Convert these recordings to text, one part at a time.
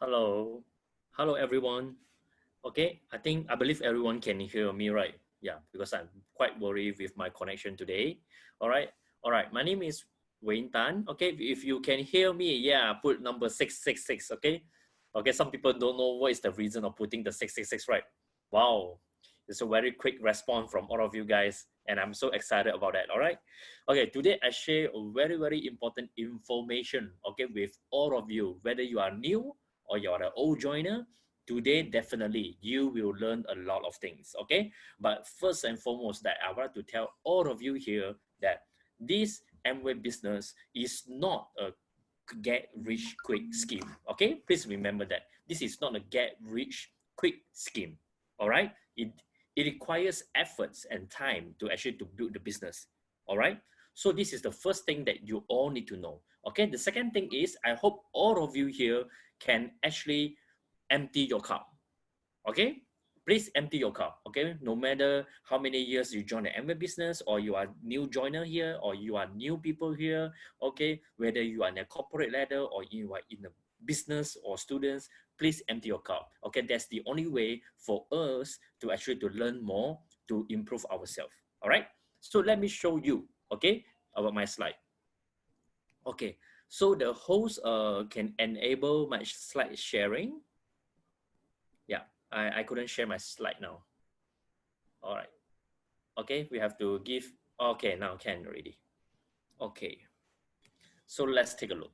Hello. Hello, everyone. Okay, I believe everyone can hear me, right? Yeah, because I'm quite worried with my connection today. All right. All right. My name is Wayne Tan. Okay, if you can hear me, yeah, put number 666. Okay. Okay, some people don't know what is the reason of putting the 666, right? Wow. It's a very quick response from all of you guys, and I'm so excited about that. All right. Okay, today I share a very important information, okay, with all of you, whether you are new or you're an old joiner. Today definitely you will learn a lot of things, okay? But first and foremost, that I want to tell all of you here that this Amway business is not a get rich quick scheme, okay? Please remember that this is not a get rich quick scheme. All right, it requires efforts and time to actually to build the business. All right, so this is the first thing that you all need to know. Okay, the second thing is I hope all of you here can actually empty your cup. Okay, please empty your cup. Okay, no matter how many years you join the MBA business, or you are new joiner here, or you are new people here. Okay, whether you are in a corporate ladder or you are in a business or students, please empty your cup. Okay, that's the only way for us to actually to learn more, to improve ourselves. All right, so let me show you, okay, about my slide. Okay, so the host can enable my slide sharing. Yeah, I couldn't share my slide now. All right. Okay, we have to give. Okay, now can already. Okay, so let's take a look.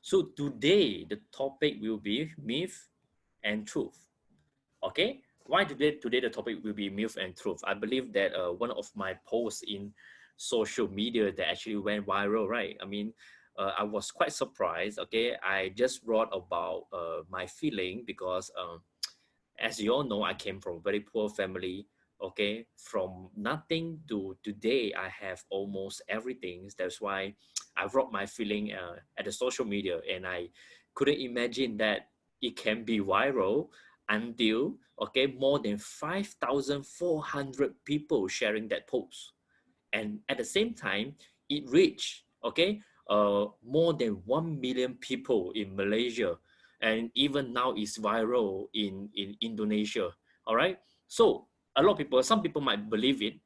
So today the topic will be myth and truth. Okay, why today the topic will be myth and truth? I believe that one of my posts in social media that actually went viral, right? I mean, I was quite surprised. Okay, I just wrote about my feeling because as you all know, I came from a very poor family. Okay, from nothing to today, I have almost everything. That's why I wrote my feeling at the social media, and I couldn't imagine that it can be viral until more than 5,400 people sharing that post, and at the same time, it reached more than 1 million people in Malaysia, and even now it's viral in Indonesia. All right, so a lot of people, some people might believe it,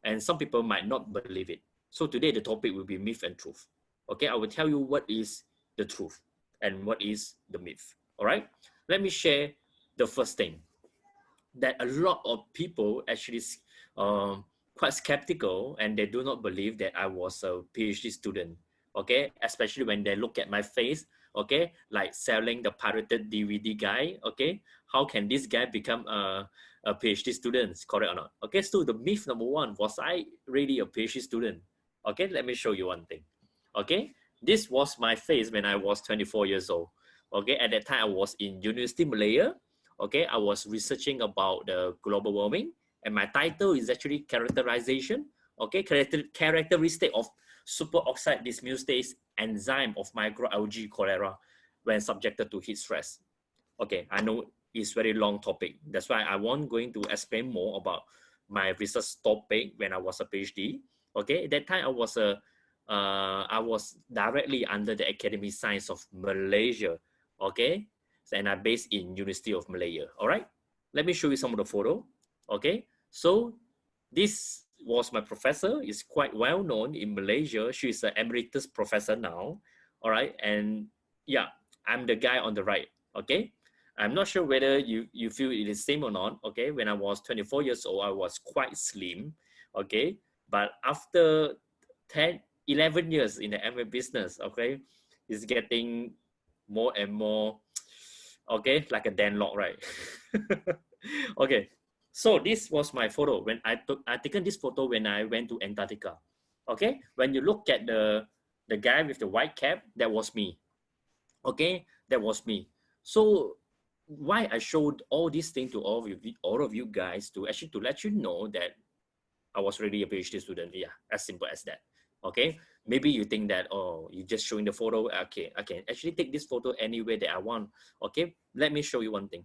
and some people might not believe it. So today the topic will be myth and truth. Okay, I will tell you what is the truth and what is the myth. All right, let me share the first thing that a lot of people actually um, quite skeptical, and they do not believe that I was a PhD student. Okay, especially when they look at my face. Okay, like selling the pirated DVD guy. Okay, how can this guy become a PhD student? Correct or not? Okay, so the myth number one, was I really a PhD student? Okay, let me show you one thing. Okay, this was my face when I was 24 years old. Okay, at that time I was in University Malaya. Okay, I was researching about the global warming, and my title is actually characterization, okay, characteristic of superoxide dismutase enzyme of microalgae cholera when subjected to heat stress. Okay, I know it's very long topic. That's why I won't going to explain more about my research topic when I was a PhD. Okay, at that time I was directly under the Academy Science of Malaysia. Okay, and I'm based in University of Malaya. All right, let me show you some of the photo. Okay, so this was my professor. Is quite well known in Malaysia. She's an emeritus professor now. All right, and yeah, I'm the guy on the right. Okay, I'm not sure whether you feel it is same or not. Okay, when I was 24 years old, I was quite slim. Okay, but after 10, 11 years in the MA business, okay, it's getting more and more, okay, like a denlock, right? Okay, so this was my photo when I taken this photo when I went to Antarctica. Okay, when you look at the guy with the white cap, that was me. Okay, that was me. So why I showed all these things to all of you guys, to actually to let you know that I was really a PhD student. Yeah, as simple as that. Okay, maybe you think that, oh, you're just showing the photo. Okay, I can actually take this photo any way that I want. Okay, let me show you one thing.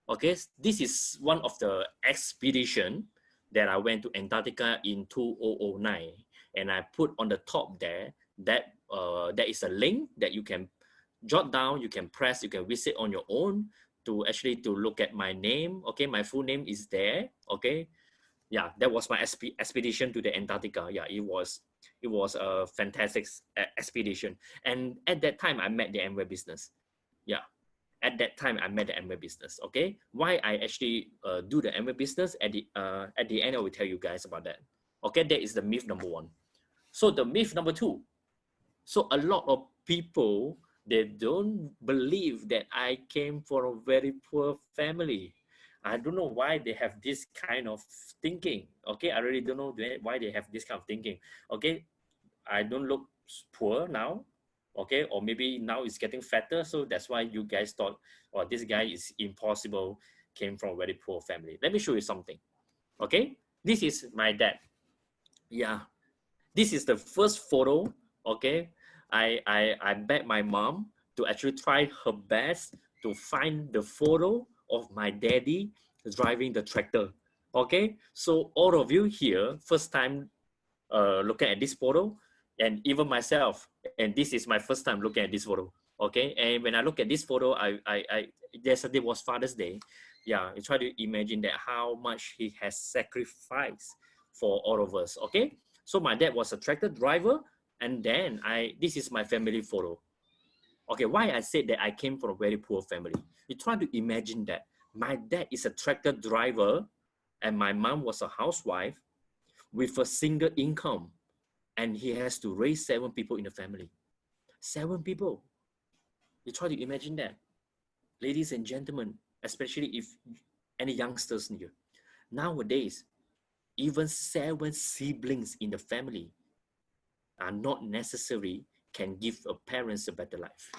Okay, this is one of the expedition that I went to Antarctica in 2009, and I put on the top there that there is a link that jot down, you can press, you can visit on your own to actually to look at my name. Okay, my full name is there. Okay, yeah, that was my expedition to the Antarctica. Yeah, it was a fantastic expedition. And at that time, I met the Amway business. Yeah, at that time, I met the Amway business. Okay, why I actually do the Amway business at the end, I will tell you guys about that. Okay, that is the myth number one. So the myth number two. So a lot of people, they don't believe that I came from a very poor family. I don't know why they have this kind of thinking. Okay, I really don't know why they have this kind of thinking. Okay, I don't look poor now. Okay, or maybe now it's getting fatter, so that's why you guys thought, oh, this guy is impossible, came from a very poor family. Let me show you something. Okay, this is my dad. Yeah, this is the first photo. Okay, I begged my mom to actually try her best to find the photo of my daddy driving the tractor. Okay, so all of you here first time looking at this photo, and even myself, and this is my first time looking at this photo. Okay, and when I look at this photo, yesterday was Father's Day. Yeah, I try to imagine that how much he has sacrificed for all of us. Okay, so my dad was a tractor driver, and then this is my family photo. Okay, why I said that I came from a very poor family? You try to imagine that my dad is a tractor driver, and my mom was a housewife with a single income, and he has to raise 7 people in the family. 7 people. You try to imagine that. Ladies and gentlemen, especially if any youngsters here, nowadays, even 7 siblings in the family are not necessary can give a parents a better life.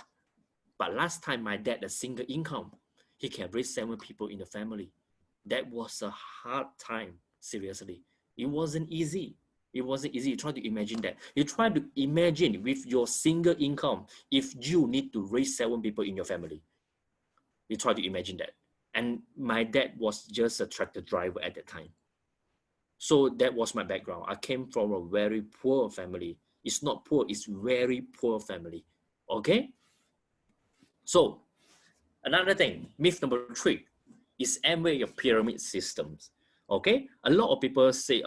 But last time my dad, a single income, he can raise 7 people in the family. That was a hard time, seriously. It wasn't easy. It wasn't easy. You try to imagine that. You try to imagine with your single income, if you need to raise 7 people in your family. You try to imagine that. And my dad was just a tractor driver at that time. So that was my background. I came from a very poor family. It's not poor, it's very poor family. Okay? So another thing, myth number 3 is Amway your pyramid systems. Okay, a lot of people say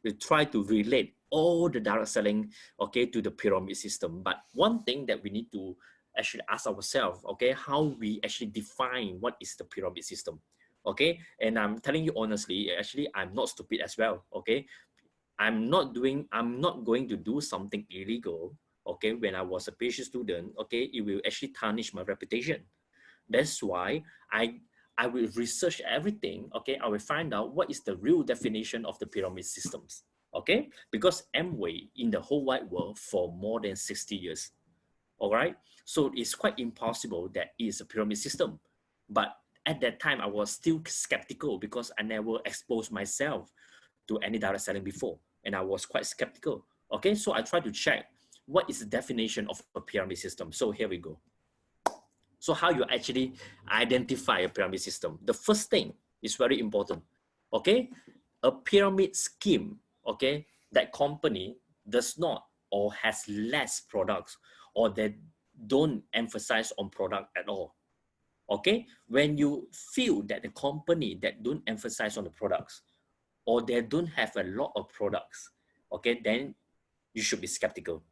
they try to relate all the direct selling, okay, to the pyramid system. But one thing that we need to actually ask ourselves, okay, how we actually define what is the pyramid system. Okay, and I'm telling you honestly, actually I'm not stupid as well. Okay, I'm not going to do something illegal. Okay, when I was a PhD student, okay, it will actually tarnish my reputation. That's why I will research everything. Okay, I will find out what is the real definition of the pyramid systems. Okay, because Amway in the whole wide world for more than 60 years. All right, so it's quite impossible that it is a pyramid system. But at that time, I was still skeptical because I never exposed myself to any direct selling before, and I was quite skeptical. Okay, so I tried to check what is the definition of a pyramid system. So here we go. So how you actually identify a pyramid system? The first thing is very important. Okay, a pyramid scheme. Okay, that company does not or has less products, or they don't emphasize on product at all. Okay, when you feel that the company that don't emphasize on the products, or they don't have a lot of products, okay, then you should be skeptical.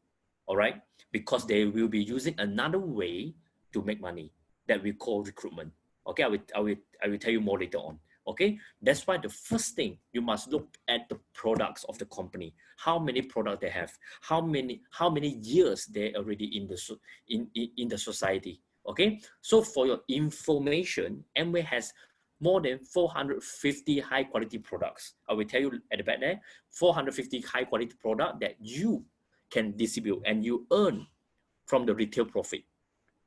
All right, because they will be using another way to make money that we call recruitment. Okay, I will tell you more later on. Okay, that's why the first thing you must look at the products of the company. How many products they have? How many years they already in the society? Okay, so for your information, Amway has more than 450 high quality products. I will tell you at the back there, 450 high quality product that you can distribute and you earn from the retail profit.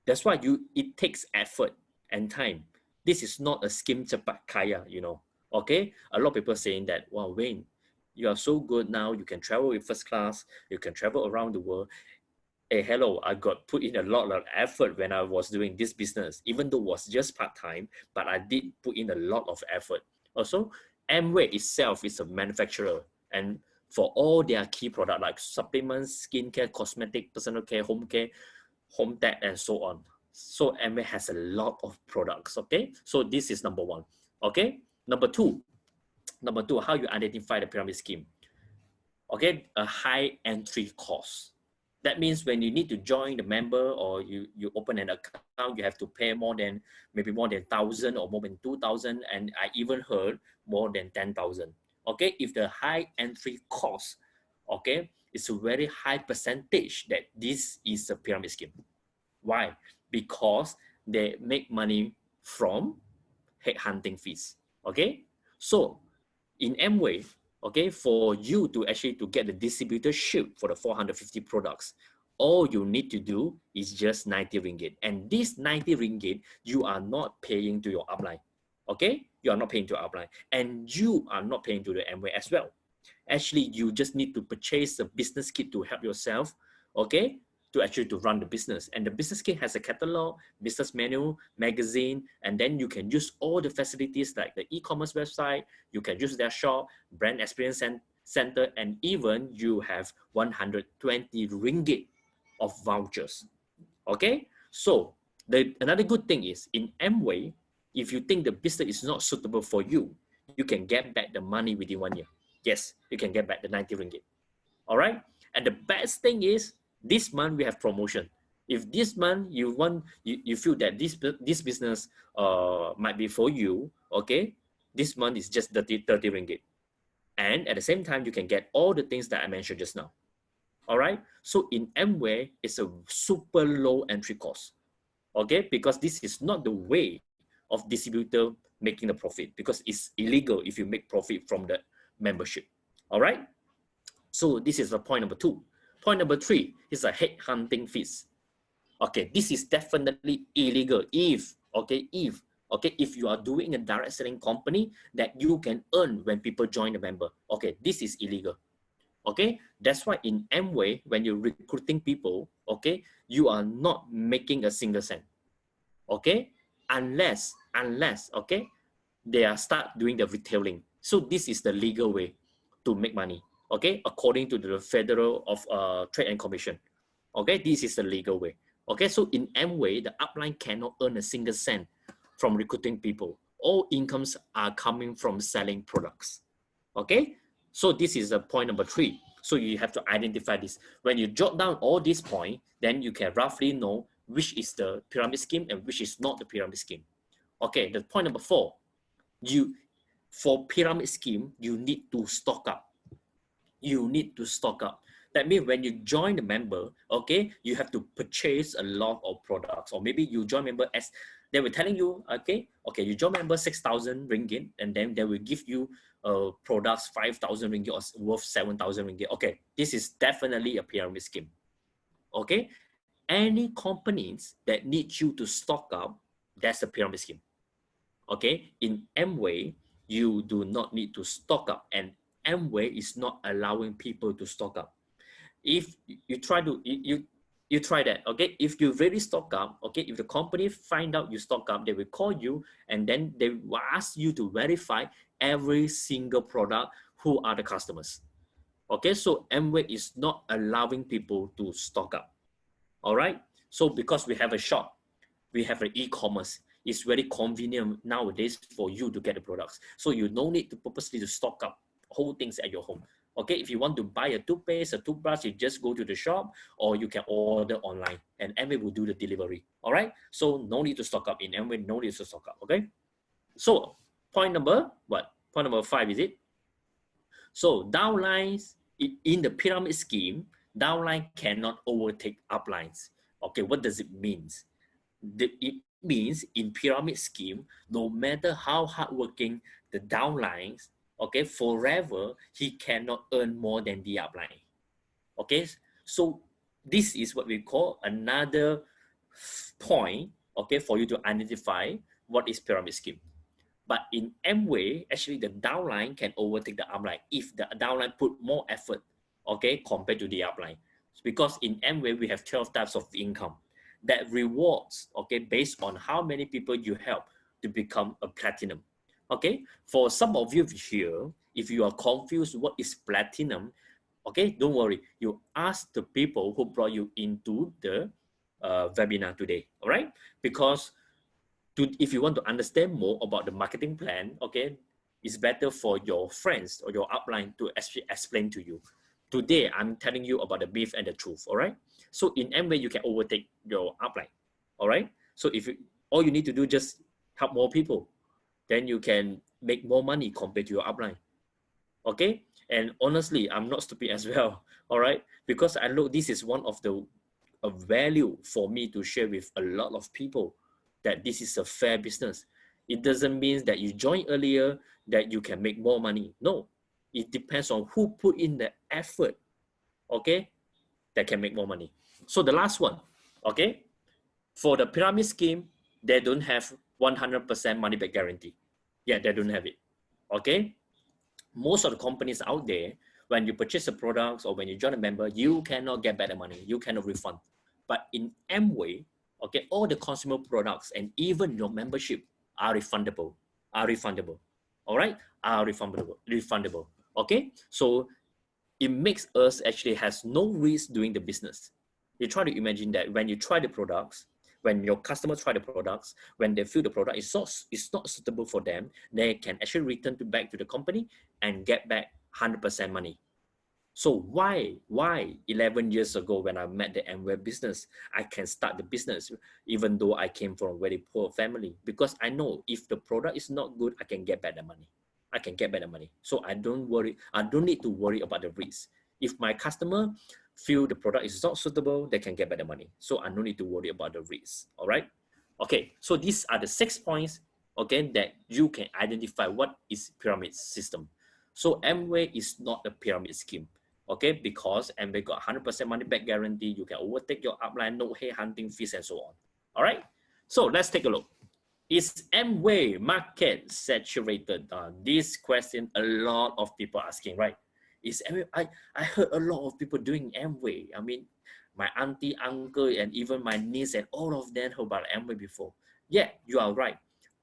That's why it takes effort and time. This is not a scheme cepat kaya, Okay, a lot of people saying that, wow, Wayne, you are so good now. You can travel with first class. You can travel around the world. Hey, hello, I got put in a lot of effort when I was doing this business, even though it was just part-time, but I did put in a lot of effort. Also, Amway itself is a manufacturer, and for all their key products like supplements, skincare, cosmetic, personal care, home care, home tech, and so on. So Amway has a lot of products, okay? So this is number one, okay? Number two, how you identify the pyramid scheme, okay? A high entry cost. That means when you need to join the member or you open an account, you have to pay maybe more than 1,000 or more than 2,000, and I even heard more than 10,000. Okay, if the high entry cost, okay, it's a very high percentage that this is a pyramid scheme. Why? Because they make money from headhunting fees. Okay, so in Amway, okay, for you to actually to get the distributorship for the 450 products, all you need to do is just 90 ringgit. And this 90 ringgit, you are not paying to your upline. Okay, you are not paying to your upline, and you are not paying to the Amway as well. Actually, you just need to purchase a business kit to help yourself, okay, to actually to run the business. And the business kit has a catalog, business manual, magazine, and then you can use all the facilities like the e-commerce website, you can use their shop, brand experience center, and even you have 120 ringgit of vouchers. Okay, so another good thing is in Amway, if you think the business is not suitable for you, you can get back the money within 1 year. Yes, you can get back the 90 ringgit. All right, and the best thing is this month we have promotion. If this month you feel that this business might be for you, okay, this month is just 30 ringgit, and at the same time you can get all the things that I mentioned just now. All right, so in Amway it's a super low entry cost, okay, because this is not the way of distributor making the profit, because it's illegal if you make profit from the membership. All right, so this is the point number two. Point number three is a headhunting fees. Okay, this is definitely illegal if you are doing a direct selling company that you can earn when people join the member. Okay, this is illegal. Okay, that's why in Amway, when you're recruiting people, okay, you are not making a single cent. Okay, unless okay, they are start doing the retailing. So this is the legal way to make money. Okay, according to the Federal of Trade and Commission. Okay, this is the legal way. Okay, so in Amway, the upline cannot earn a single cent from recruiting people. All incomes are coming from selling products. Okay, so this is the point number three. So you have to identify this. When you jot down all these points, then you can roughly know which is the pyramid scheme and which is not the pyramid scheme. Okay, the point number four, for pyramid scheme, you need to stock up. You need to stock up. That means when you join the member, okay, you have to purchase a lot of products, or maybe you join member as they were telling you, okay, you join member 6,000 ringgit, and then they will give you products 5,000 ringgit or worth 7,000 ringgit. Okay, this is definitely a pyramid scheme. Okay, any companies that need you to stock up, that's a pyramid scheme. Okay, in Amway, you do not need to stock up, and Amway is not allowing people to stock up. If you try to you try that, okay, if you really stock up, okay, if the company find out you stock up, they will call you and then they will ask you to verify every single product who are the customers. Okay, so Amway is not allowing people to stock up. All right, so because we have a shop, we have an e-commerce, it's very convenient nowadays for you to get the products, so you no need to purposely to stock up whole things at your home. Okay, if you want to buy a toothpaste, a toothbrush, you just go to the shop, or you can order online and Amway will do the delivery. All right, so no need to stock up in Amway, no need to stock up. Okay, so point number five is it? So downlines in the pyramid scheme, downline cannot overtake uplines. Okay, what does it mean? It means in pyramid scheme, no matter how hardworking the downlines, okay, forever he cannot earn more than the upline. Okay, so this is what we call another point, okay, for you to identify what is pyramid scheme. But in Amway, actually the downline can overtake the upline if the downline put more effort, okay, compared to the upline. Because in Amway, we have 12 types of income that rewards, okay, based on how many people you help to become a platinum. Okay, for some of you here, if you are confused what is platinum, okay, don't worry. You ask the people who brought you into the webinar today, all right? Because if you want to understand more about the marketing plan, okay, it's better for your friends or your upline to actually explain to you. Today, I'm telling you about the beef and the truth, all right? So in Amway, you can overtake your upline, all right? So if you, all you need to do just help more people, then you can make more money compared to your upline, okay? And honestly, I'm not stupid as well, all right? Because I know this is one of the a value for me to share with a lot of people that this is a fair business. It doesn't mean that you join earlier that you can make more money. No, it depends on who put in the effort, okay, that can make more money. So the last one, okay, for the pyramid scheme, they don't have 100% money back guarantee. Yeah, they don't have it, okay? Most of the companies out there, when you purchase the products or when you join a member, you cannot get back the money. You cannot refund. But in Amway, okay, all the consumer products and even your membership are refundable. Are refundable. All right, are refundable. Okay, so it makes us actually has no risk doing the business. You try to imagine that when you try the products, when your customers try the products, when they feel the product is not suitable for them, they can actually return back to the company and get back 100% money. So why 11 years ago when I met the Amway business, I can start the business even though I came from a very poor family? Because I know if the product is not good, I can get back the money. I can get back the money. So I don't worry. I don't need to worry about the risk. If my customer feel the product is not suitable, they can get back the money. So I don't need to worry about the risk. All right. Okay. So these are the 6 points, okay, that you can identify what is pyramid system. So Amway is not a pyramid scheme, okay, because Amway got 100% money back guarantee. You can overtake your upline, no head hunting fees, and so on. All right. So let's take a look. Is Amway market saturated? This question a lot of people asking, right? Is Amway? I heard a lot of people doing Amway. I mean, my auntie, uncle, and even my niece and all of them heard about Amway before. Yeah, you are right.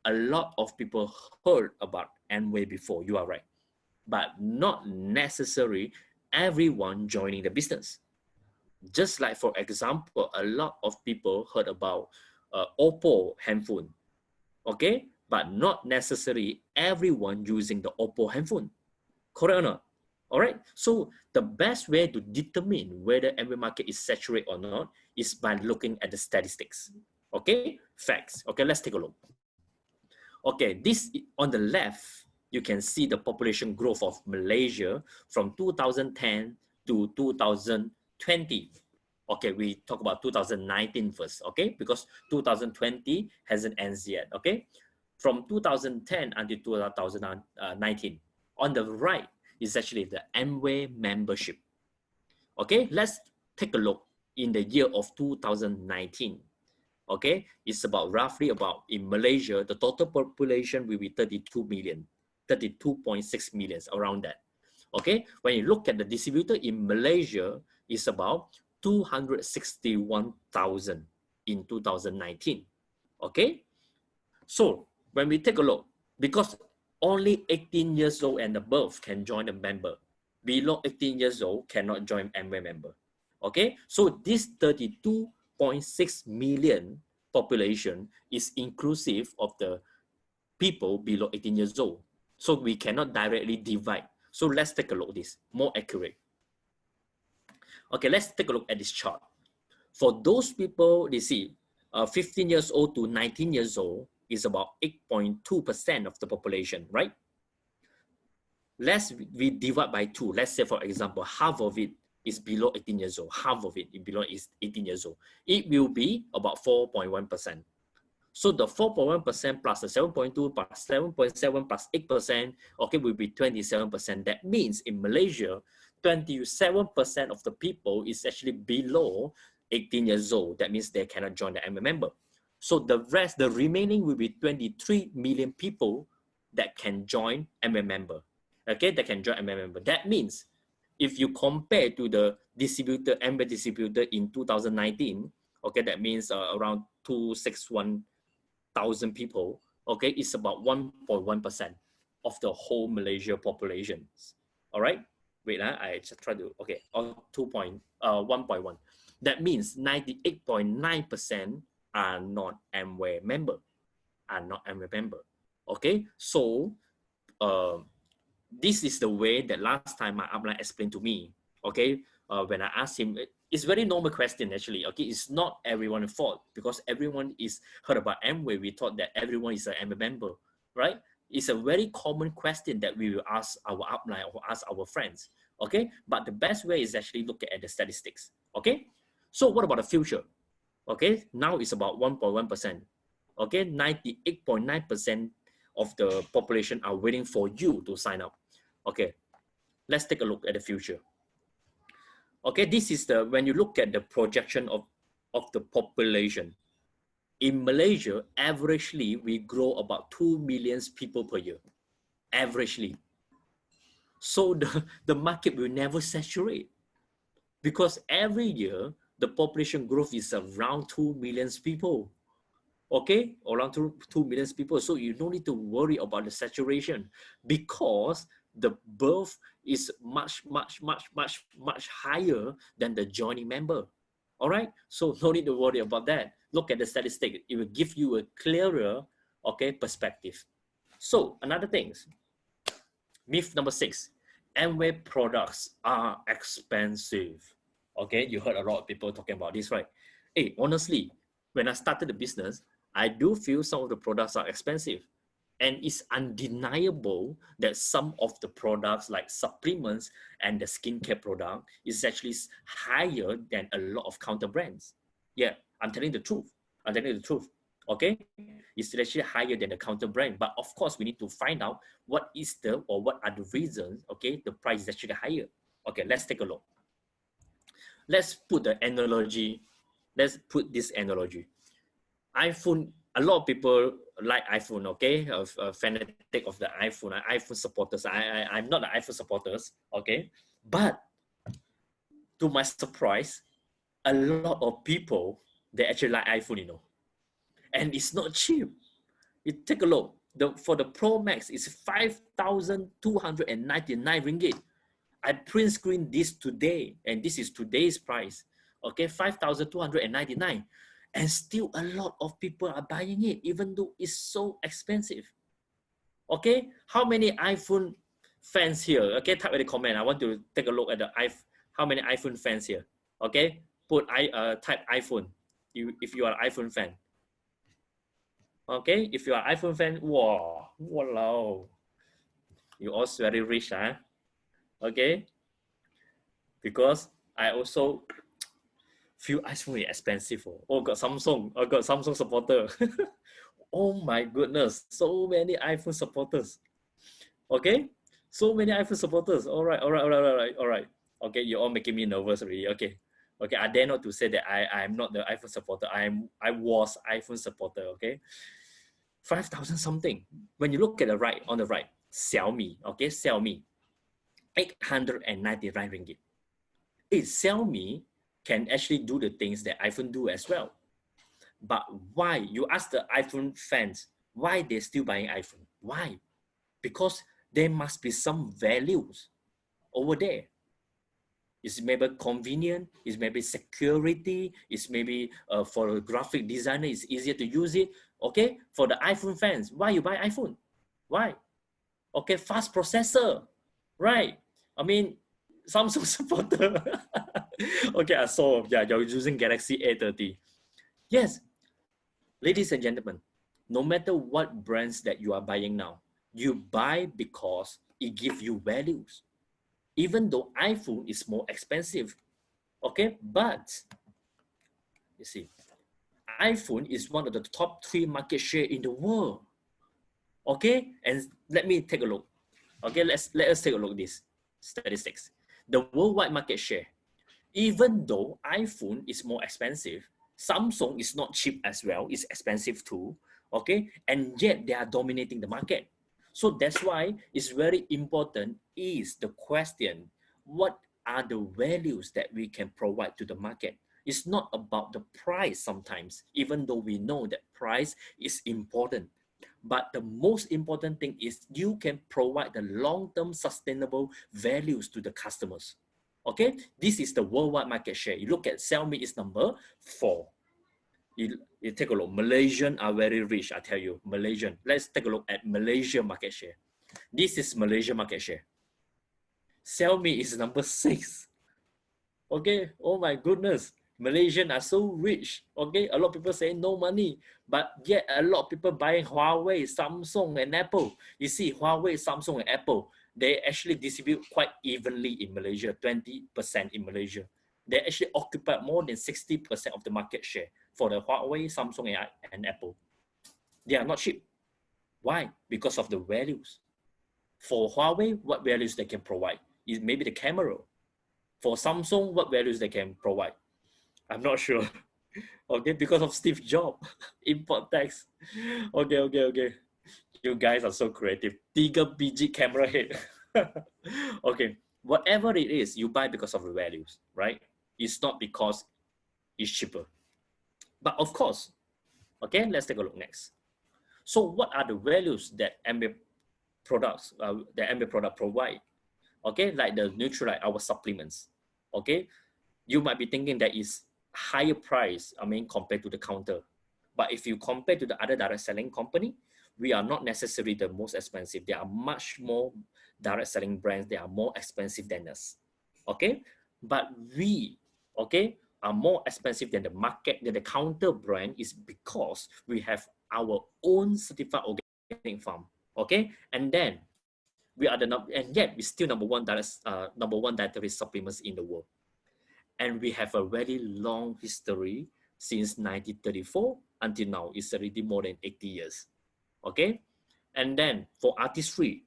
A lot of people heard about Amway before. You are right, but not necessarily everyone joining the business. Just like for example, a lot of people heard about Oppo handphone, okay? But not necessarily everyone using the Oppo handphone, correct or not? All right, so the best way to determine whether every market is saturated or not is by looking at the statistics, okay? Facts, okay, let's take a look. Okay, this on the left, you can see the population growth of Malaysia from 2010 to 2020. Okay, we talk about 2019 first, okay? Because 2020 hasn't ended yet, okay? From 2010 until 2019. On the right is actually the Amway membership. Okay, let's take a look in the year of 2019. Okay, it's about roughly about in Malaysia, the total population will be 32 million, 32.6 million, around that. Okay, when you look at the distributor in Malaysia, it's about 261,000 in 2019. Okay, so when we take a look, because only 18 years old and above can join a member, below 18 years old cannot join Amway member. Okay, so this 32.6 million population is inclusive of the people below 18 years old. So we cannot directly divide. So let's take a look at this, more accurate. Okay, let's take a look at this chart. For those people, they see 15 years old to 19 years old is about 8.2% of the population, right? We divide by 2. Let's say, for example, half of it is below 18 years old. Half of it is below 18 years old. It will be about 4.1%. So the 4.1% plus the 7.2 plus 7.7 plus 8%, okay, will be 27%. That means in Malaysia, 27% of the people is actually below 18 years old. That means they cannot join the Amway member. So the rest, the remaining will be 23 million people that can join Amway member. Okay, that can join Amway member. That means if you compare to the distributor, Amway distributor in 2019, okay, that means around 261,000 people, okay, it's about 1.1% of the whole Malaysia population. All right, wait, I just try to, okay, 1.1. That means 98.9% are not Amway member, Okay, so this is the way that last time my upline explained to me. Okay, when I asked him, it's very normal question actually. Okay, it's not everyone's fault because everyone is heard about Amway. We thought that everyone is an Amway member, right? It's a very common question that we will ask our upline or ask our friends. Okay, but the best way is actually look at the statistics. Okay, so what about the future? Okay, now it's about 1.1%. Okay, 98.9% of the population are waiting for you to sign up. Okay, let's take a look at the future. Okay, this is the, when you look at the projection of the population. In Malaysia, averagely, we grow about 2 million people per year, averagely. So the market will never saturate because every year, the population growth is around 2 million people. Okay, around 2 million people. So you don't need to worry about the saturation because the birth is much higher than the joining member. All right, so no need to worry about that. Look at the statistic. It will give you a clearer, okay, perspective. So another thing, myth number 6, Amway products are expensive. Okay, you heard a lot of people talking about this, right? Hey, honestly, when I started the business, I do feel some of the products are expensive. And it's undeniable that some of the products like supplements and the skincare product is actually higher than a lot of counter brands. Yeah, I'm telling the truth. I'm telling you the truth. Okay, it's actually higher than the counter brand. But of course, we need to find out what is the or what are the reasons. Okay, the price is actually higher. Okay, let's take a look. Let's put the analogy. Let's put this analogy. iPhone, a lot of people like iPhone, okay? A fanatic of the iPhone, iPhone supporters. I'm not the iPhone supporters, okay? But to my surprise, a lot of people, they actually like iPhone, you know. And it's not cheap. You take a look. For the Pro Max, it's 5,299 ringgit. I print screen this today, and this is today's price. Okay, 5,299. And still a lot of people are buying it, even though it's so expensive. Okay, how many iPhone fans here? Okay, type in the comment. I want to take a look at the iPhone. How many iPhone fans here? Okay, type iPhone. If you are an iPhone fan. Okay, if you are an iPhone fan, wow, walao, you all very rich, huh? Okay, because I also feel iPhone is expensive. Oh, got Samsung. I got Samsung supporter. Oh my goodness, so many iPhone supporters. Okay, so many iPhone supporters. All right. Okay, you're all making me nervous already. Okay, I dare not to say that I'm not the iPhone supporter. I was iPhone supporter. Okay, 5,000 something. When you look at the right, on the right, Xiaomi. Okay, Xiaomi, 899 ringgit. Xiaomi can actually do the things that iPhone do as well. But why? You ask the iPhone fans, why they're still buying iPhone? Why? Because there must be some values over there. It's maybe convenient, it's maybe security, it's maybe for a graphic designer, it's easier to use it. Okay, for the iPhone fans, why you buy iPhone? Why? Okay, fast processor, right? I mean, Samsung supporter. Okay, I saw, yeah, you're using Galaxy A30. Yes, ladies and gentlemen, no matter what brands that you are buying now, you buy because it gives you values. Even though iPhone is more expensive, okay? But, you see, iPhone is one of the top 3 market share in the world, okay? And let me take a look. Okay, let us take a look at this statistics. The worldwide market share, even though iPhone is more expensive, Samsung is not cheap as well, it's expensive too, okay? And yet they are dominating the market. So that's why it's very important is the question, what are the values that we can provide to the market? It's not about the price sometimes, even though we know that price is important. But the most important thing is you can provide the long-term sustainable values to the customers. Okay, this is the worldwide market share. You look at Xiaomi is number 4. You take a look. Malaysian are very rich, I tell you. Malaysian. Let's take a look at Malaysia market share. This is Malaysia market share. Xiaomi is number 6. Okay, oh my goodness. Malaysians are so rich. Okay, a lot of people say no money, but yet a lot of people buying Huawei, Samsung, and Apple. You see, Huawei, Samsung, and Apple, they actually distribute quite evenly in Malaysia, 20% in Malaysia. They actually occupy more than 60% of the market share for the Huawei, Samsung, and Apple. They are not cheap. Why? Because of the values. For Huawei, what values they can provide is maybe the camera. For Samsung, what values they can provide? I'm not sure. Okay, because of Steve Jobs, import tax. Okay. You guys are so creative. 3 biji camera head. Okay, whatever it is, you buy because of the values, right? It's not because it's cheaper. But of course, okay, let's take a look next. So what are the values that Amway products, product provide? Okay, like the Nutrilite, our supplements. Okay, you might be thinking that is higher price, compared to the counter. But if you compare to the other direct selling company, we are not necessarily the most expensive. There are much more direct selling brands. They are more expensive than us. Okay, but we, okay, are more expensive than the market, than the counter brand is because we have our own certified organic farm. Okay, and then we are and yet we still number one dietary supplements in the world. And we have a very long history since 1934 until now. It's already more than 80 years. Okay, and then for artistry,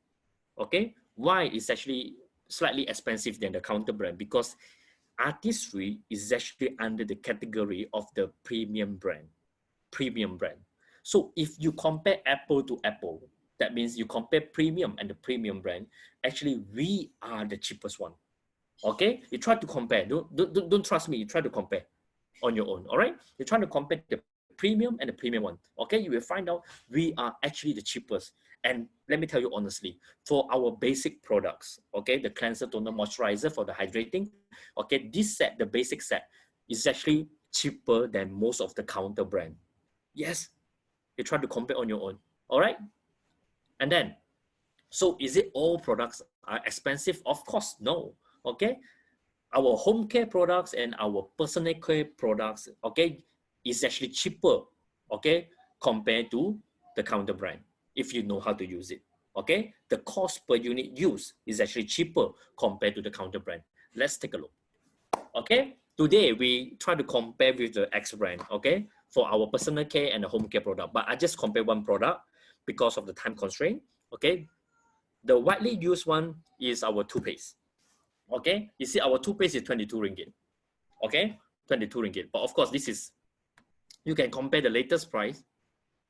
okay, why is actually slightly expensive than the counter brand? Because artistry is actually under the category of the premium brand. So if you compare apple to apple, that means you compare premium and the premium brand, actually we are the cheapest one. Okay, you try to compare. Don't trust me. You try to compare on your own. All right, you try to compare the premium and the premium one. Okay, you will find out we are actually the cheapest. And let me tell you honestly, for our basic products, okay, the cleanser, toner, moisturizer for the hydrating, okay, this set, the basic set, is actually cheaper than most of the counter brand. Yes, you try to compare on your own. All right, and then, so is it all products are expensive? Of course, no. Okay, our home care products and our personal care products, okay, is actually cheaper, okay, compared to the counter brand, if you know how to use it. Okay, the cost per unit use is actually cheaper compared to the counter brand. Let's take a look. Okay, today we try to compare with the X brand, okay, for our personal care and the home care product, but I just compare one product because of the time constraint. Okay, the widely used one is our toothpaste. Okay, you see our toothpaste is 22 ringgit. Okay, 22 ringgit. But of course, this is, you can compare the latest price.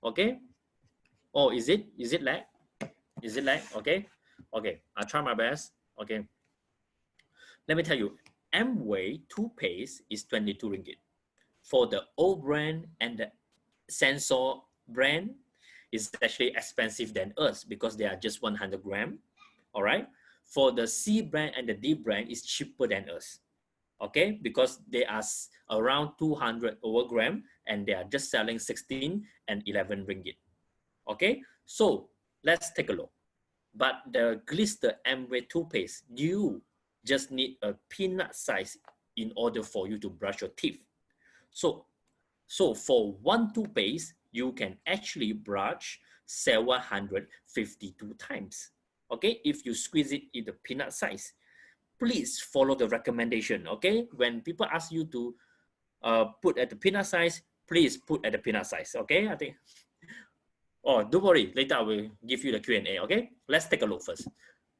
Okay. Oh, is it lag? Is it lag? Okay. Okay, I'll try my best. Okay. Let me tell you, Amway toothpaste is 22 ringgit. For the old brand and the Sensor brand, is actually expensive than us because they are just 100 gram. All right. For the C brand and the D brand is cheaper than us, okay, because they are around 200 over gram and they are just selling 16 and 11 ringgit. Okay, so let's take a look. But the Glister Amway toothpaste, you just need a peanut size in order for you to brush your teeth. So for one toothpaste, you can actually brush 752 times. Okay, if you squeeze it in the peanut size, please follow the recommendation. Okay, when people ask you to put at the peanut size, please put at the peanut size. Okay, I think. Oh, don't worry. Later I will give you the Q&A. Okay, let's take a look first.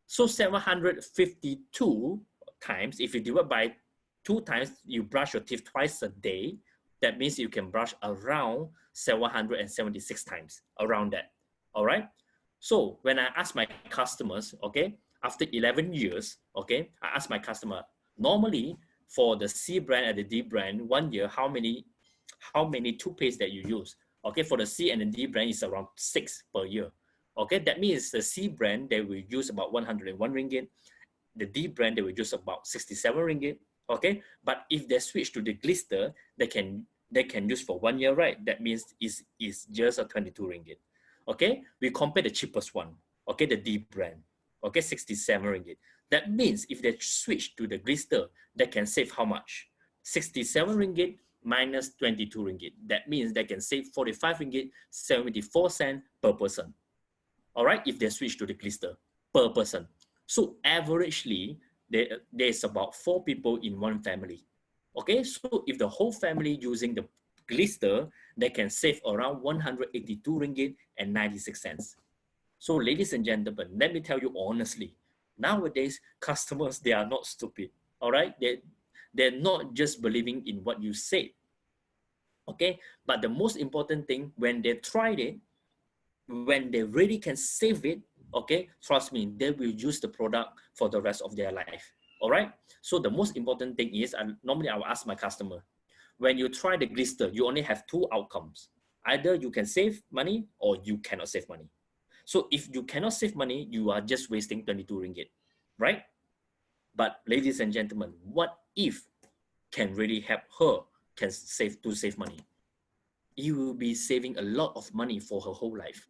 So 752 times. If you divide by 2 times, you brush your teeth twice a day. That means you can brush around 776 times, around that. All right. So when I ask my customers, okay, after 11 years, okay, I ask my customer, normally for the C brand and the D brand, 1 year, how many toothpaste that you use? Okay, for the C and the D brand is around 6 per year. Okay, that means the C brand, they will use about 101 ringgit. the D brand, they will use about 67 ringgit. Okay, but if they switch to the glister, they can use for 1 year, right? That means is just a 22 ringgit. Okay, we compare the cheapest one. Okay, the D brand. Okay, 67 ringgit. That means if they switch to the glister, they can save how much? 67 ringgit minus 22 ringgit. That means they can save 45 ringgit 74 cents per person. All right, if they switch to the glister per person. So averagely, there's about 4 people in one family. Okay, so if the whole family using the glister, they can save around 182 ringgit and 96 cents. So ladies and gentlemen, let me tell you honestly, nowadays, customers, they are not stupid. All right, they're not just believing in what you say. Okay, but the most important thing, when they tried it, when they really can save it, okay, trust me, they will use the product for the rest of their life. All right, so the most important thing is, normally I will ask my customer, when you try the glister, you only have 2 outcomes. Either you can save money or you cannot save money. So if you cannot save money, you are just wasting 22 ringgit, right? But ladies and gentlemen, what if can really help her can save money? You will be saving a lot of money for her whole life.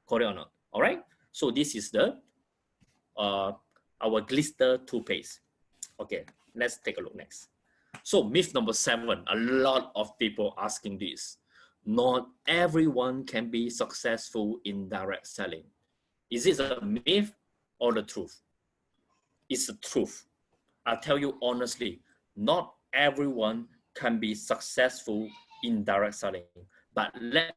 Correct or not? All right. So this is the our glister toothpaste. Okay, let's take a look next. So myth number 7, a lot of people asking this. Not everyone can be successful in direct selling. Is it a myth or the truth? It's the truth. I'll tell you honestly, not everyone can be successful in direct selling. But let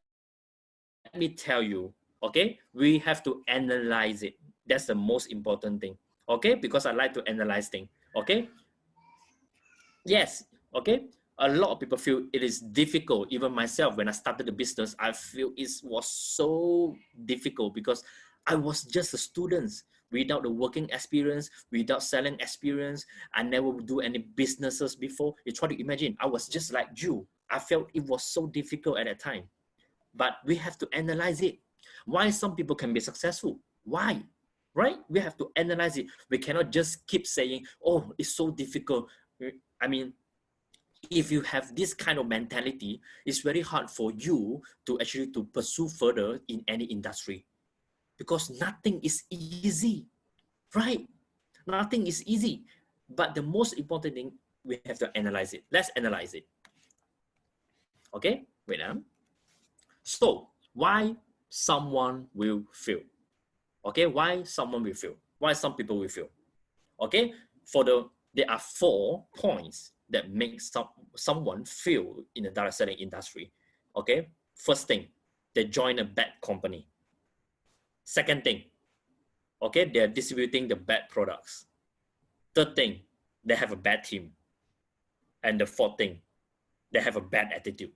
me tell you, okay, we have to analyze it. That's the most important thing, okay? Because I like to analyze things, okay? Yes, okay? A lot of people feel it is difficult. Even myself, when I started the business, I feel it was so difficult because I was just a student without the working experience, without selling experience. I never would do any businesses before. You try to imagine, I was just like you. I felt it was so difficult at that time. But we have to analyze it. Why some people can be successful? Why? Right? We have to analyze it. We cannot just keep saying, oh, it's so difficult. I mean, if you have this kind of mentality, it's very hard for you to actually to pursue further in any industry because nothing is easy, right? Nothing is easy. But the most important thing, we have to analyze it. Let's analyze it. Okay, wait a minute. So why someone will fail? Okay, why someone will fail? Why some people will fail? Okay, there are 4 points that make someone fail in the direct selling industry. Okay, first thing, they join a bad company. Second thing, okay, they're distributing the bad products. Third thing, they have a bad team. And the fourth thing, they have a bad attitude.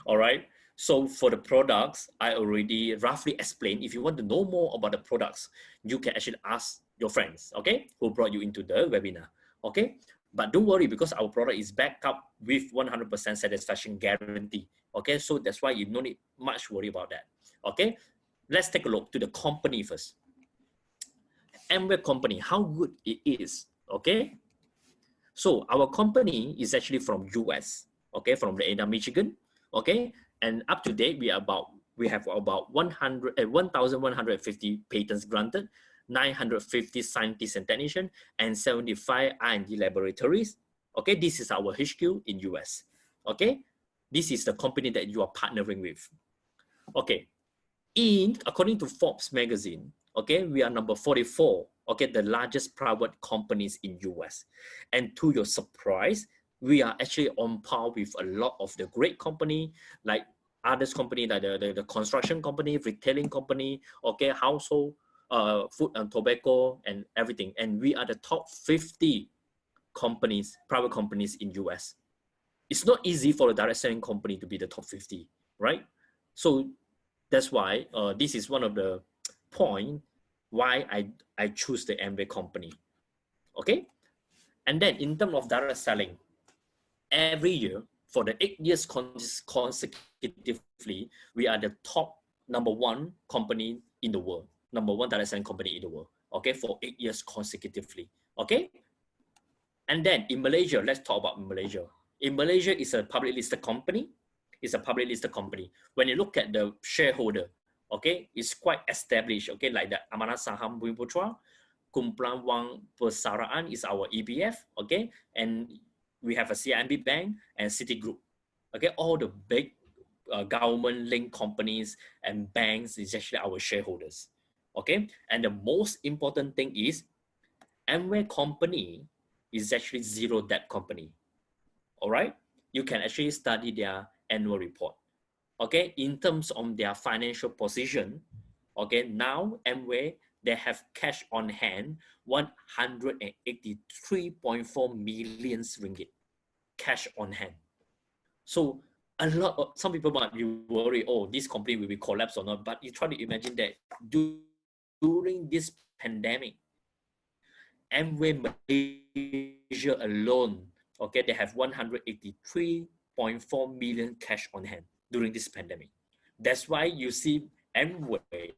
All right. So for the products, I already roughly explained. If you want to know more about the products, you can actually ask your friends, okay, who brought you into the webinar, okay? But don't worry, because our product is backed up with 100% satisfaction guarantee, okay? So that's why you don't need much worry about that, okay? Let's take a look to the company first. Amway company, how good it is, okay? So our company is actually from US, okay, from the Ada, Michigan, okay? And up to date, we have about 1,150 patents granted, 950 scientists and technicians, and 75 R&D laboratories. Okay, this is our HQ in US. Okay, this is the company that you are partnering with. Okay, according to Forbes magazine, okay, we are number 44. Okay, the largest private companies in US. And to your surprise, we are actually on par with a lot of the great company, like others company, like the construction company, retailing company, okay, household, food and tobacco and everything. And we are the top 50 companies, private companies in US. It's not easy for a direct selling company to be the top 50, right? So that's why this is one of the point why I choose the Amway company, okay? And then in terms of direct selling, every year for the 8 years consecutively, we are the top #1 company in the world, #1 direct selling company in the world. okay, for 8 years consecutively, okay? And then in Malaysia, let's talk about Malaysia. In Malaysia, it's a public listed company. It's a public listed company. When you look at the shareholder, okay, it's quite established, okay, like the Amanah Saham Bumi Putra, Kumpulan Wang Persaraan is our EBF, okay, and we have a CIMB Bank and Citigroup, okay, all the big government-linked companies and banks is actually our shareholders, okay, and the most important thing is Amway company is actually zero debt company, all right? You can actually study their annual report, okay? In terms of their financial position, okay, now Amway, they have cash on hand, 183.4 million ringgit, cash on hand. So a lot of, some people might be worried, oh, this company will be collapsed or not, but you try to imagine that during this pandemic, Amway Malaysia alone, okay, they have 183.4 million cash on hand during this pandemic. That's why you see Amway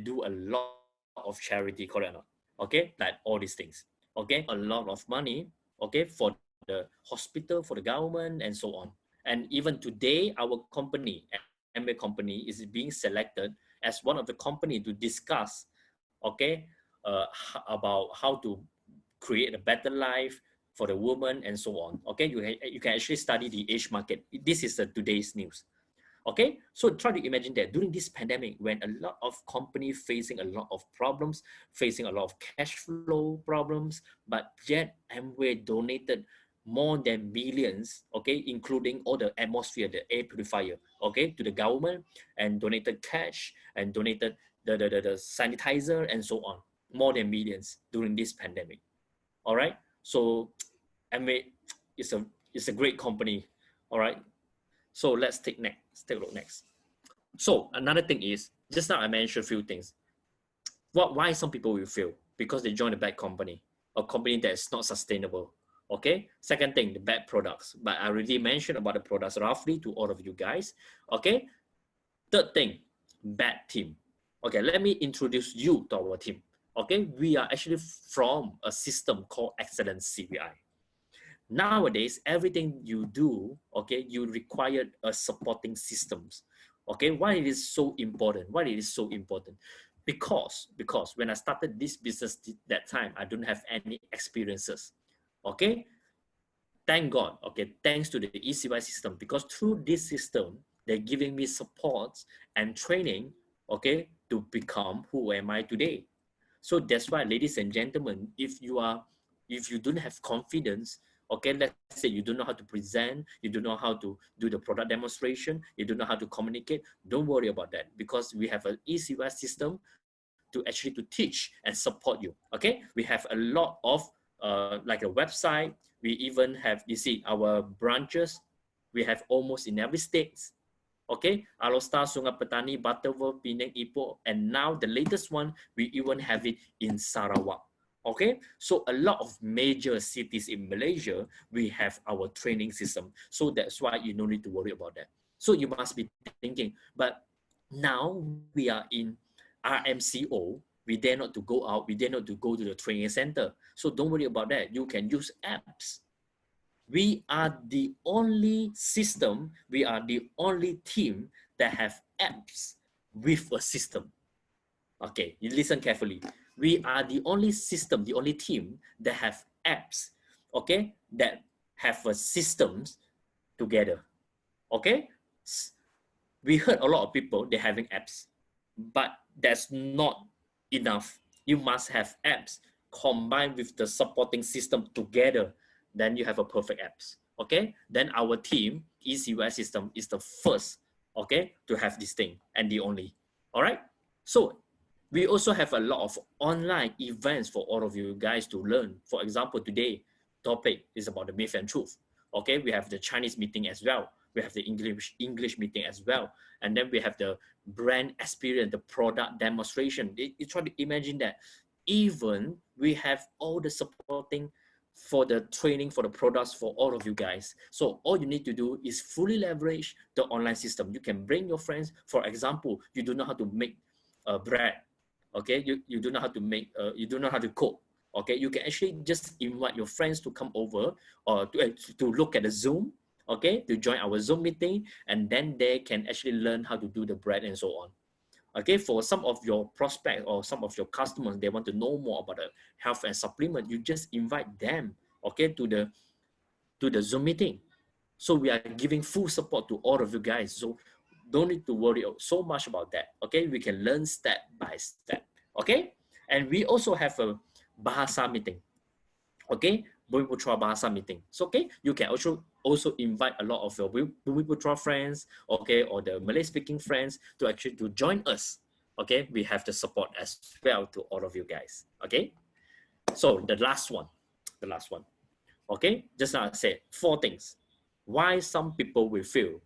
do a lot of charity, correct or not? Okay, like all these things. Okay, a lot of money, okay, for the hospital, for the government, and so on. And even today, our company, Amway company, is being selected as one of the company to discuss, okay, about how to create a better life for the woman and so on. Okay, you can actually study the age market. This is today's news. Okay, so try to imagine that during this pandemic, when a lot of companies facing a lot of problems, facing a lot of cash flow problems, but yet Amway donated more than millions, okay, including all the atmosphere, the air purifier, okay, to the government, and donated cash and donated the sanitizer and so on, more than millions during this pandemic. All right, so Amway is a great company. All right, so let's take a look next. So another thing is, just now I mentioned a few things. Why some people will fail? Because they join a bad company, a company that is not sustainable. Okay. Second thing, the bad products. But I already mentioned about the products roughly to all of you guys. Okay. Third thing, bad team. Okay, let me introduce you to our team. Okay, we are actually from a system called Excellence CBI. Nowadays, everything you do, okay, you require a supporting systems. Okay, why it is so important? Why it is so important? Because when I started this business that time, I don't have any experiences. Okay, thank God. Okay, thanks to the ECY system, because through this system, they're giving me support and training. Okay, to become who am I today. So that's why, ladies and gentlemen, if you don't have confidence, okay, let's say you don't know how to present, you don't know how to do the product demonstration, you don't know how to communicate, don't worry about that, because we have an ECY system to actually to teach and support you. Okay, we have a lot of like a website. We even have, you see, our branches. We have almost in every state. Okay, Alostar, Sungai Petani, Butterworth, Penang, Ipoh, and now the latest one, we even have it in Sarawak. Okay, so a lot of major cities in Malaysia, we have our training system. So that's why you don't need to worry about that. So you must be thinking, but now we are in RMCO, we dare not to go out, we dare not to go to the training center. So don't worry about that. You can use apps. We are the only system, we are the only team that have apps with a system. Okay, you listen carefully. We are the only system, the only team that have apps, okay, that have a systems together. Okay, we heard a lot of people, they're having apps, but that's not enough. You must have apps combined with the supporting system together, then you have a perfect apps. Okay, then our team, ECY system, is the first, okay, to have this thing and the only. All right, so we also have a lot of online events for all of you guys to learn. For example, today topic is about the myth and truth. Okay, we have the Chinese meeting as well. We have the English meeting as well. And then we have the brand experience, the product demonstration. You try to imagine that even we have all the supporting for the training, for the products, for all of you guys. So all you need to do is fully leverage the online system. You can bring your friends. For example, you don't know how to make bread. Okay, you do not have to make, you do not have to cook. Okay, you can actually just invite your friends to come over or to look at the Zoom, okay, to join our Zoom meeting, and then they can actually learn how to do the bread and so on. Okay, for some of your prospects or some of your customers, they want to know more about the health and supplement, you just invite them, okay, to the Zoom meeting. So we are giving full support to all of you guys. So don't need to worry so much about that. Okay, we can learn step by step. Okay, and we also have a Bahasa meeting. Okay, Bumiputra Bahasa meeting. So okay, you can also invite a lot of your Bumiputra friends, okay, or the Malay speaking friends to actually to join us. Okay, we have the support as well to all of you guys. Okay, so the last one. Okay, just now I said 4 things. Why some people will feel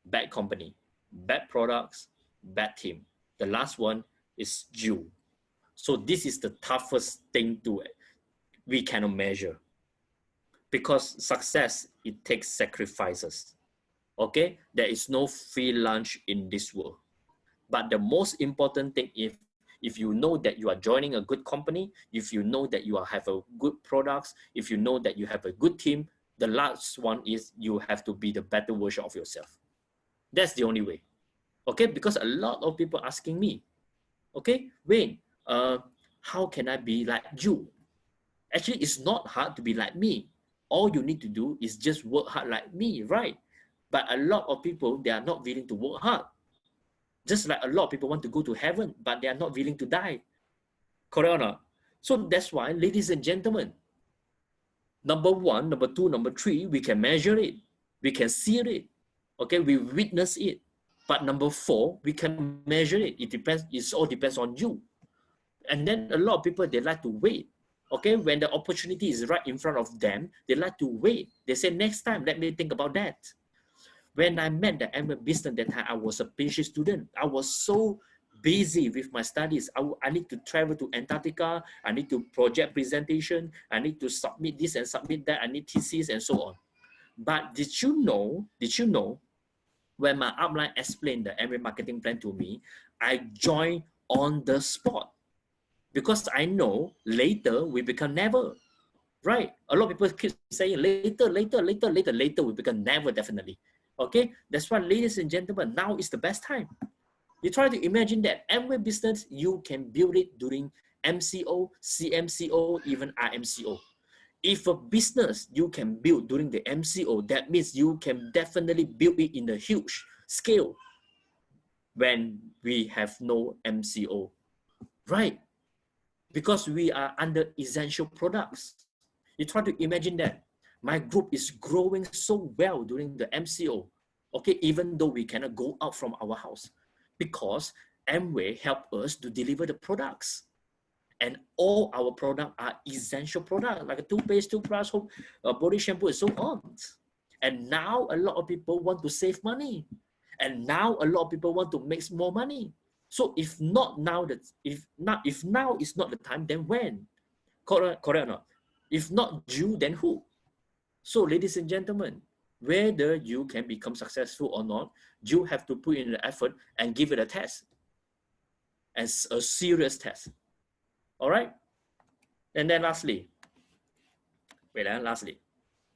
bad company, bad products, bad team. The last one is you. So this is the toughest thing we cannot measure, because success, it takes sacrifices. Okay, there is no free lunch in this world. But the most important thing, if you know that you are joining a good company, if you know that you have a good products, if you know that you have a good team, the last one is you have to be the better version of yourself. That's the only way. Okay, because a lot of people asking me, okay, Wayne, how can I be like you? Actually, it's not hard to be like me. All you need to do is just work hard like me, right? But a lot of people, they are not willing to work hard. Just like a lot of people want to go to heaven, but they are not willing to die. Correct or not? So that's why, ladies and gentlemen, number 1, number 2, number 3, we can measure it. We can see it. Okay, we witness it. But number 4, we can measure it. It all depends on you. And then a lot of people, they like to wait. Okay, when the opportunity is right in front of them, they like to wait. They say, next time, let me think about that. When I met the Amway business, that time I was a PhD student. I was so busy with my studies. I need to travel to Antarctica. I need to project presentation. I need to submit this and submit that. I need thesis and so on. But did you know, when my upline explained the Amway marketing plan to me, I joined on the spot, because I know later we become never. Right? A lot of people keep saying later, we become never, definitely. Okay, that's why, ladies and gentlemen, now is the best time. You try to imagine that Amway business, you can build it during MCO, CMCO, even RMCO. If a business you can build during the MCO, that means you can definitely build it in a huge scale when we have no MCO, right? Because we are under essential products. You try to imagine that my group is growing so well during the MCO, okay, even though we cannot go out from our house, because Amway helped us to deliver the products. And all our products are essential products, like a toothpaste, toothbrush, body shampoo, and so on. And now a lot of people want to save money. And now a lot of people want to make more money. So if not now, if now is not the time, then when? Correct or not? If not you, then who? So, ladies and gentlemen, whether you can become successful or not, you have to put in the effort and give it a test, as a serious test. All right? And then lastly,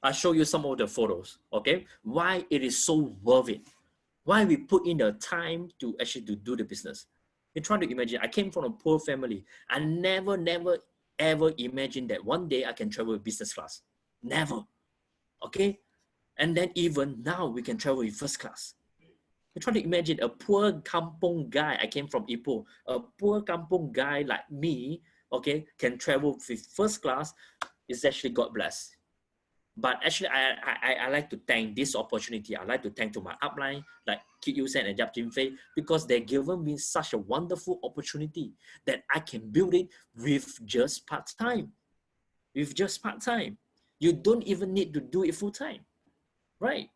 I'll show you some of the photos, okay? Why it is so worth it. Why we put in the time to actually to do the business. You try to imagine, I came from a poor family. I never, ever imagined that one day I can travel with business class. Never. Okay? And then even now we can travel with first class. You try to imagine a poor kampong guy. I came from Ipoh. A poor kampong guy like me, okay, can travel with first class. It's actually God bless. But actually, I like to thank this opportunity. I like to thank to my upline, like Kit Yusen and Jap Jin Fei, because they've given me such a wonderful opportunity that I can build it with just part-time. With just part-time. You don't even need to do it full-time, right?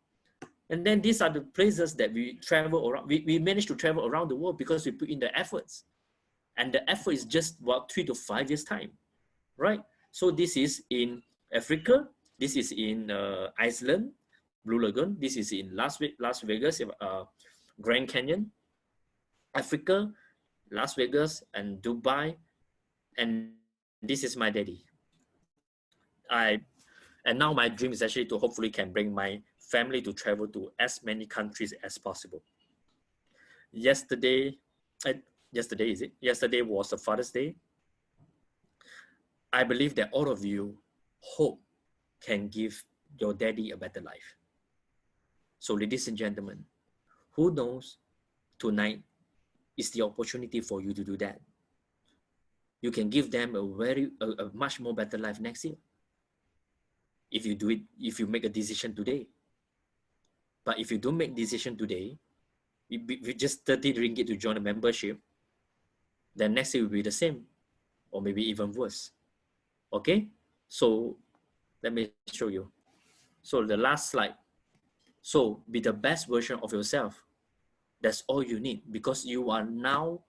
And then these are the places that we travel around. We managed to travel around the world because we put in the efforts. And the effort is just about 3 to 5 years time, right? So this is in Africa. This is in Iceland, Blue Lagoon. This is in Las Vegas, Grand Canyon, Africa, Las Vegas and Dubai, and this is my daddy. I and now my dream is actually to hopefully can bring my family to travel to as many countries as possible. Yesterday, uh, yesterday is it? Yesterday was the Father's Day. I believe that all of you hope can give your daddy a better life. So, ladies and gentlemen, who knows tonight is the opportunity for you to do that. You can give them a much more better life next year if you do it, if you make a decision today. But if you don't make decision today, with just 30 ringgit to join a membership, then next year will be the same or maybe even worse. Okay, so let me show you. So the last slide. So be the best version of yourself. That's all you need, because you are now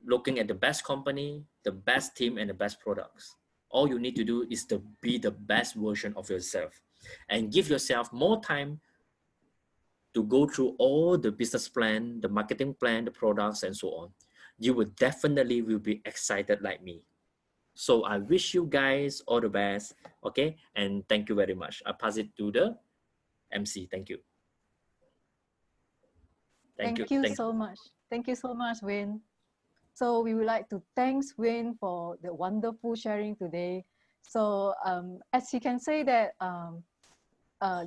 looking at the best company, the best team, and the best products. All you need to do is to be the best version of yourself and give yourself more time to go through all the business plan, the marketing plan, the products, and so on. You will definitely will be excited like me. So I wish you guys all the best. Okay, and thank you very much. I pass it to the MC. Thank you. Thank you. Thank you Thank you. so much. Thank you so much, Wayne. So we would like to thank Wayne for the wonderful sharing today. So as you can say that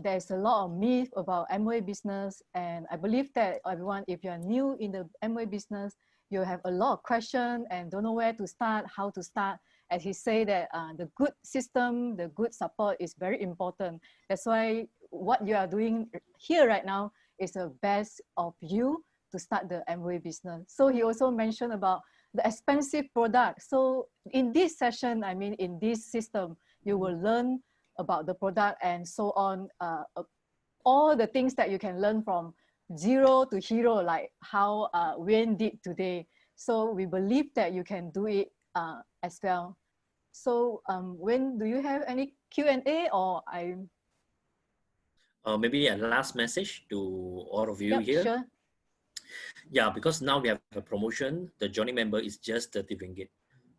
there's a lot of myth about Amway business, and I believe that everyone, if you're new in the Amway business, you have a lot of questions and don't know where to start, how to start. As he say that the good system, the good support is very important. That's why what you are doing here right now is the best of you to start the Amway business. So he also mentioned about the expensive product. So in this session, I mean, in this system, you will learn about the product and so on, all the things that you can learn from zero to hero, like how Wayne did today. So we believe that you can do it as well. So Wayne, do you have any Q&A or I? Maybe a last message to all of you Yep, here. sure. Yeah, because now we have a promotion. The joining member is just 30 ringgit.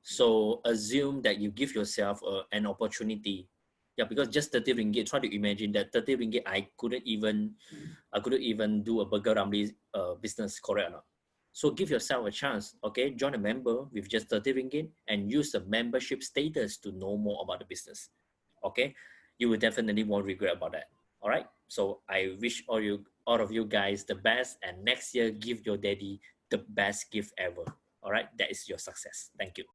So assume that you give yourself an opportunity. Yeah, because just 30 ringgit, try to imagine that 30 ringgit, I couldn't even do a burger ramli business, correct or not? So give yourself a chance, okay? Join a member with just 30 ringgit and use the membership status to know more about the business, okay? You will definitely won't regret about that, all right? So I wish all of you guys the best, and next year give your daddy the best gift ever, all right? That is your success. Thank you.